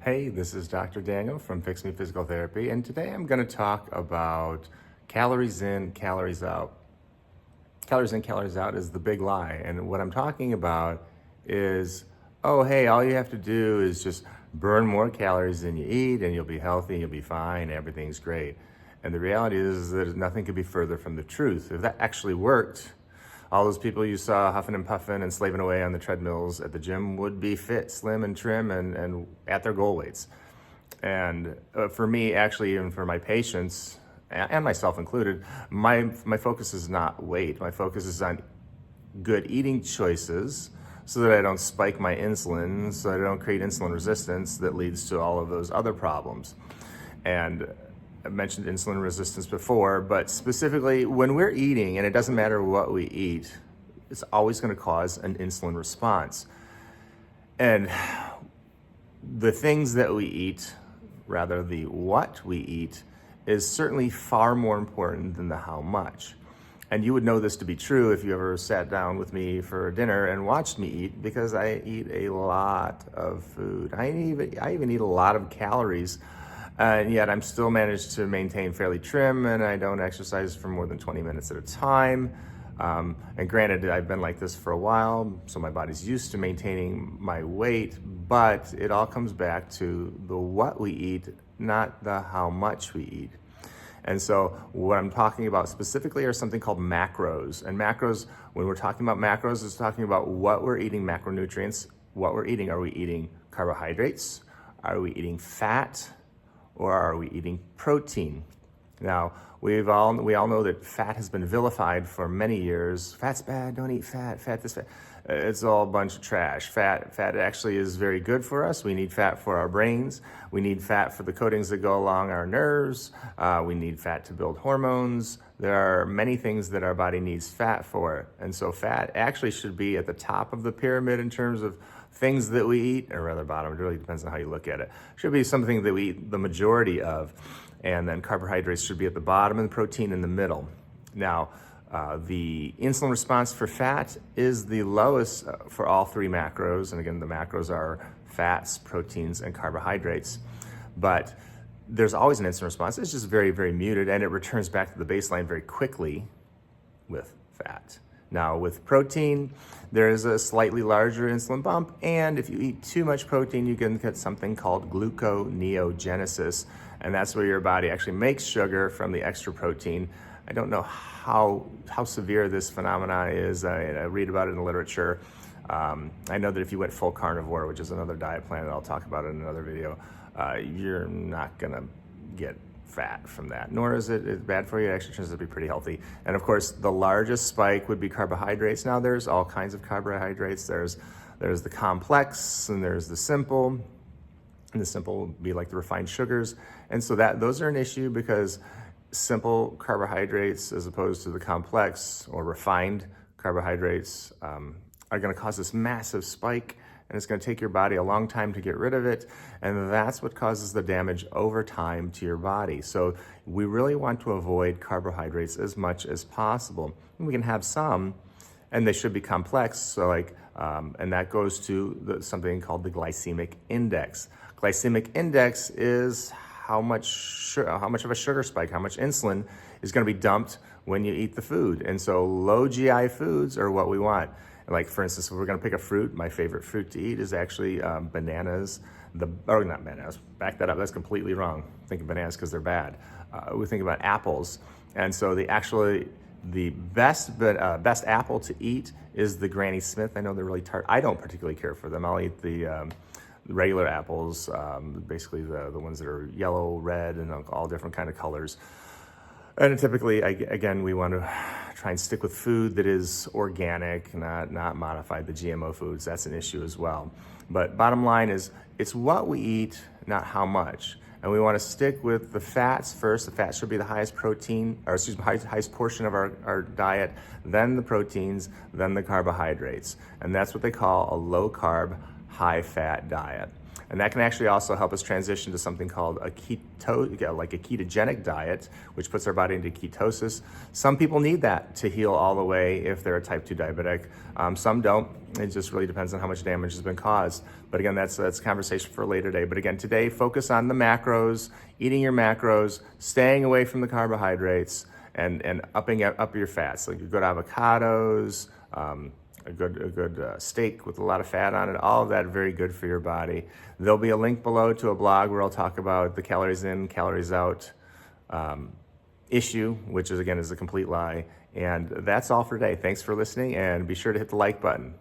Hey, this is Dr. Daniel from Fix Me Physical Therapy, and today I'm going to talk about calories in, calories out. Calories in, calories out is the big lie, and what I'm talking about is, oh, hey, all you have to do is just burn more calories than you eat, and you'll be healthy, you'll be fine, everything's great. And the reality is that nothing could be further from the truth. If that actually worked, all those people you saw huffing and puffing and slaving away on the treadmills at the gym would be fit, slim, and trim, and at their goal weights. And for me, actually, even for my patients, and myself included, my focus is not weight. My focus is on good eating choices so that I don't spike my insulin, so that I don't create insulin resistance that leads to all of those other problems. And I mentioned insulin resistance before, but specifically when we're eating, and it doesn't matter what we eat, it's always going to cause an insulin response. And the things that we eat, rather the what we eat, is certainly far more important than the how much. And you would know this to be true if you ever sat down with me for dinner and watched me eat, because I eat a lot of food. I even eat a lot of calories. And yet I'm still managed to maintain fairly trim, and I don't exercise for more than 20 minutes at a time. And granted, I've been like this for a while, so my body's used to maintaining my weight, but it all comes back to the what we eat, not the how much we eat. And so what I'm talking about specifically are something called macros. And macros, when we're talking about macros, it's talking about what we're eating, macronutrients, what we're eating. Are we eating carbohydrates? Are we eating fat? Or are we eating protein? Now, we all know that fat has been vilified for many years. Fat's bad, don't eat fat, fat this, fat. It's all a bunch of trash. Fat actually is very good for us. We need fat for our brains. We need fat for the coatings that go along our nerves. We need fat to build hormones. There are many things that our body needs fat for. And so fat actually should be at the top of the pyramid in terms of things that we eat, or rather bottom. It really depends on how you look at it. Should be something that we eat the majority of. And then carbohydrates should be at the bottom and protein in the middle. Now, the insulin response for fat is the lowest for all three macros. And again, the macros are fats, proteins, and carbohydrates. But there's always an insulin response. It's just very, very muted, and it returns back to the baseline very quickly with fat. Now, with protein, there is a slightly larger insulin bump, and if you eat too much protein, you can get something called gluconeogenesis, and that's where your body actually makes sugar from the extra protein. I don't know how severe this phenomenon is. I read about it in the literature. I know that if you went full carnivore, which is another diet plan that I'll talk about in another video, you're not gonna get fat from that, nor is it bad for you. It actually turns out to be pretty healthy. And of course, the largest spike would be carbohydrates. Now, there's all kinds of carbohydrates. There's the complex, and there's the simple. And the simple would be like the refined sugars. And so those are an issue, because simple carbohydrates, as opposed to the complex or refined carbohydrates, are going to cause this massive spike, and it's going to take your body a long time to get rid of it, and that's what causes the damage over time to your body. So we really want to avoid carbohydrates as much as possible. And we can have some, and they should be complex, so and that goes to something called the glycemic index. Glycemic index is how much of a sugar spike, how much insulin is going to be dumped when you eat the food. And so low GI foods are what we want. Like, for instance, if we're going to pick a fruit, my favorite fruit to eat is actually bananas. Not bananas, back that up, that's completely wrong. Think of bananas because they're bad. We think about apples. And so the best apple to eat is the Granny Smith. I know they're really tart. I don't particularly care for them. I'll eat the regular apples, basically the ones that are yellow, red, and all different kind of colors. And typically, again, we want to try and stick with food that is organic, not modified, the GMO foods. That's an issue as well. But bottom line is, it's what we eat, not how much. And we want to stick with the fats first. The fats should be the highest highest portion of our diet, then the proteins, then the carbohydrates. And that's what they call a low carb, high fat diet. And that can actually also help us transition to something called a ketogenic diet, which puts our body into ketosis. Some people need that to heal all the way if they're a type 2 diabetic. Some don't. It just really depends on how much damage has been caused. But again, that's a conversation for a later day. But again, today, focus on the macros, eating your macros, staying away from the carbohydrates, and upping up your fats, like good avocados, a good steak with a lot of fat on it. All of that very good for your body. There'll be a link below to a blog where I'll talk about the calories in, calories out issue, which is a complete lie. And that's all for today. Thanks for listening, and be sure to hit the like button.